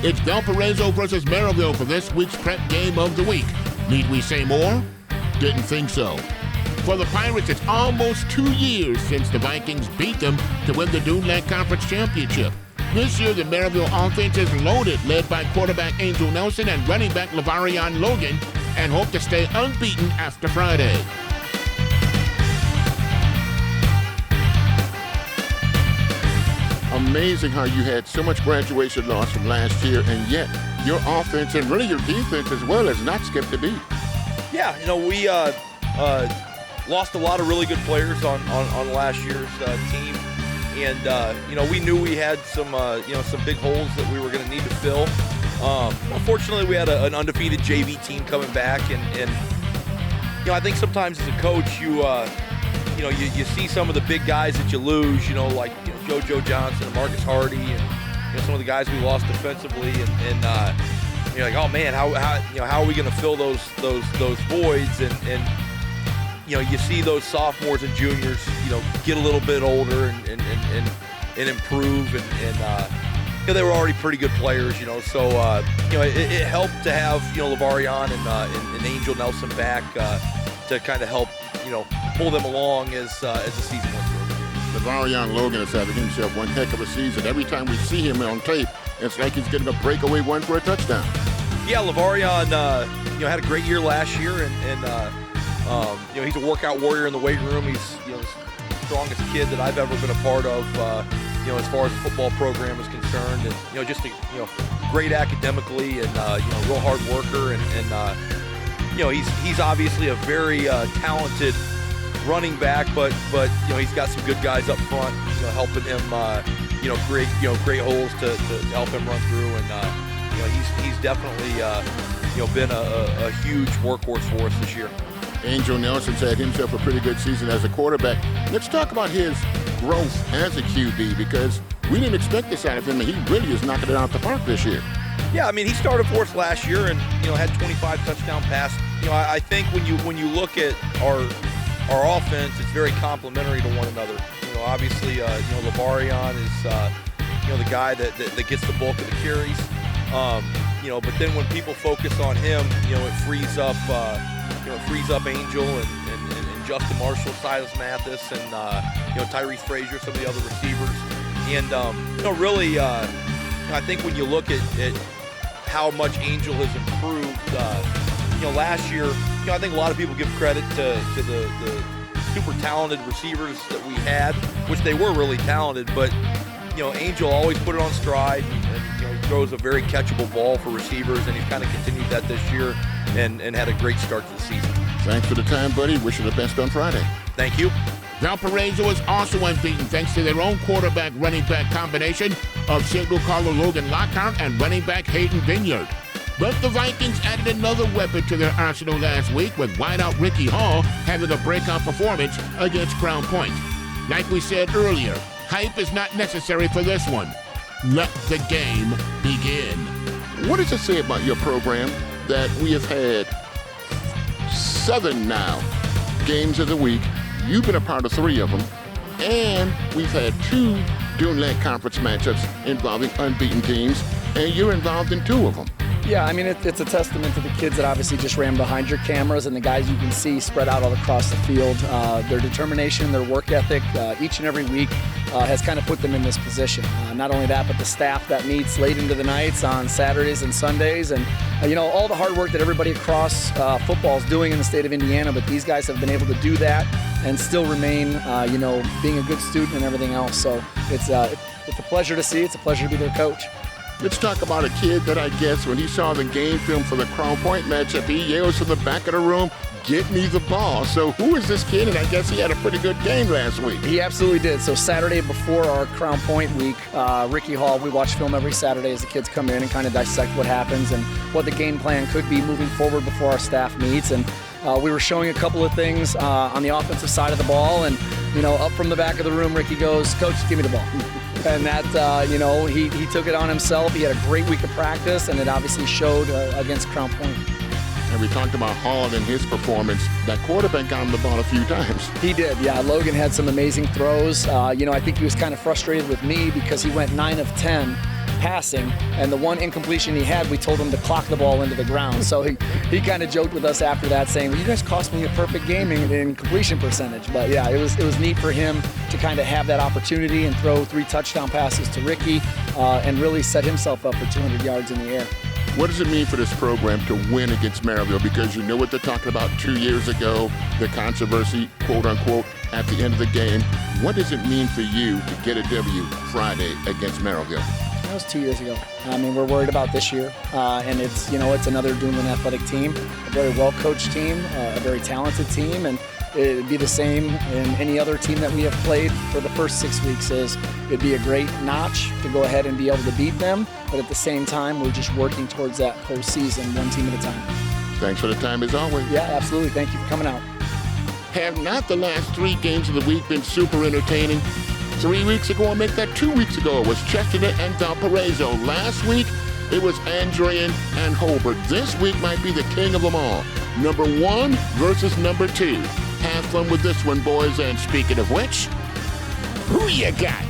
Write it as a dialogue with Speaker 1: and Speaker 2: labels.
Speaker 1: It's Valparaiso versus Merrillville for this week's prep game of the week. Need we say more? Didn't think so. For the Pirates, it's almost 2 years since the Vikings beat them to win the Dune Lake Conference Championship. This year, the Merrillville offense is loaded, led by quarterback Angel Nelson and running back Lavarion Logan, and hope to stay unbeaten after Friday.
Speaker 2: Amazing how you had so much graduation loss from last year, and yet your offense and really your defense as well has not skipped a beat.
Speaker 3: Yeah, we lost a lot of really good players on last year's team, and we knew we had some big holes that we were going to need to fill. Unfortunately, we had an undefeated JV team coming back, and I think sometimes as a coach, you see some of the big guys that you lose, like JoJo Johnson and Marcus Hardy, and some of the guys we lost defensively, and you're like, oh man, how are we going to fill those voids? And you see those sophomores and juniors, get a little bit older and improve, and they were already pretty good players, so it helped to have Lavarion and Angel Nelson back to kind of help pull them along as the season went through.
Speaker 2: Lavarion Logan is having himself one heck of a season. Every time we see him on tape, it's like he's getting a breakaway one for a touchdown.
Speaker 3: Yeah, Lavarion had a great year last year, and he's a workout warrior in the weight room. He's the strongest kid that I've ever been a part of. As far as the football program is concerned, and just great academically, and real hard worker, and he's obviously a very talented running back, but he's got some good guys up front, helping him create great holes to help him run through, and he's definitely been a huge workhorse for us this year.
Speaker 2: Angel Nelson's had himself a pretty good season as a quarterback. Let's talk about his growth as a QB, because we didn't expect this out of him, and he really is knocking it out the park this year.
Speaker 3: Yeah, I mean, he started for us last year and had 25 touchdown passes. I think when you look at our offense, it's very complementary to one another. Obviously, Lavarion is the guy that gets the bulk of the carries. But then when people focus on him, it frees up Angel and Justin Marshall, Silas Mathis, and Tyrese Frazier, some of the other receivers. And really, I think when you look at how much Angel has improved, last year, I think a lot of people give credit to the super talented receivers that we had, which they were really talented, but Angel always put it on stride, and he throws a very catchable ball for receivers, and he's kind of continued that this year and had a great start to the season.
Speaker 2: Thanks for the time, buddy. Wish you the best on Friday.
Speaker 3: Thank you.
Speaker 1: Valparaiso is also unbeaten thanks to their own quarterback-running back combination of single caller Logan Lockhart and running back Hayden Vineyard. But the Vikings added another weapon to their arsenal last week, with wideout Ricky Hall having a breakout performance against Crown Point. Like we said earlier, hype is not necessary for this one. Let the game begin.
Speaker 2: What does it say about your program that we have had 7 now games of the week? You've been a part of 3 of them, and we've had 2 Dune Lake Conference matchups involving unbeaten teams, and you're involved in 2 of them.
Speaker 4: Yeah, I mean, it's a testament to the kids that obviously just ran behind your cameras and the guys you can see spread out all across the field. Their determination, their work ethic, each and every week has kind of put them in this position. Not only that, but the staff that meets late into the nights on Saturdays and Sundays, and all the hard work that everybody across football is doing in the state of Indiana, but these guys have been able to do that and still remain, being a good student and everything else. So it's a pleasure to see. It's a pleasure to be their coach.
Speaker 2: Let's talk about a kid that I guess when he saw the game film for the Crown Point matchup, he yells from the back of the room, "Get me the ball." So who is this kid? And I guess he had a pretty good game last week.
Speaker 4: He absolutely did. So Saturday before our Crown Point week, Ricky Hall, we watch film every Saturday as the kids come in and kind of dissect what happens and what the game plan could be moving forward before our staff meets. And we were showing a couple of things on the offensive side of the ball. And, up from the back of the room, Ricky goes, "Coach, give me the ball." And that, he took it on himself. He had a great week of practice, and it obviously showed against Crown Point.
Speaker 2: And we talked about Hall and his performance. That quarterback got him the ball a few times.
Speaker 4: He did, yeah. Logan had some amazing throws. I think he was kind of frustrated with me because he went 9 of 10 passing, and the one incompletion he had, we told him to clock the ball into the ground. So he kind of joked with us after that, saying, well, you guys cost me a perfect game in completion percentage. But yeah, it was neat for him to kind of have that opportunity and throw 3 touchdown passes to Ricky and really set himself up for 200 yards in the air.
Speaker 2: What does it mean for this program to win against Merrillville? Because you know what they're talking about 2 years ago, the controversy, quote unquote, at the end of the game. What does it mean for you to get a W Friday against Merrillville?
Speaker 4: That was 2 years ago. I mean, we're worried about this year, and it's another Duneland athletic team, a very well-coached team, a very talented team, and it'd be the same in any other team that we have played for the first 6 weeks. It'd be a great notch to go ahead and be able to beat them, but at the same time, we're just working towards that whole season, one team at a time.
Speaker 2: Thanks for the time as always.
Speaker 4: Yeah, absolutely. Thank you for coming out.
Speaker 1: Have not the last 3 games of the week been super entertaining? 3 weeks ago, or make that 2 weeks ago, it was Chesterton and Valparaiso. Last week, it was Andrean and Hobart. This week might be the king of them all. Number 1 versus number 2. Have fun with this one, boys. And speaking of which, who you got?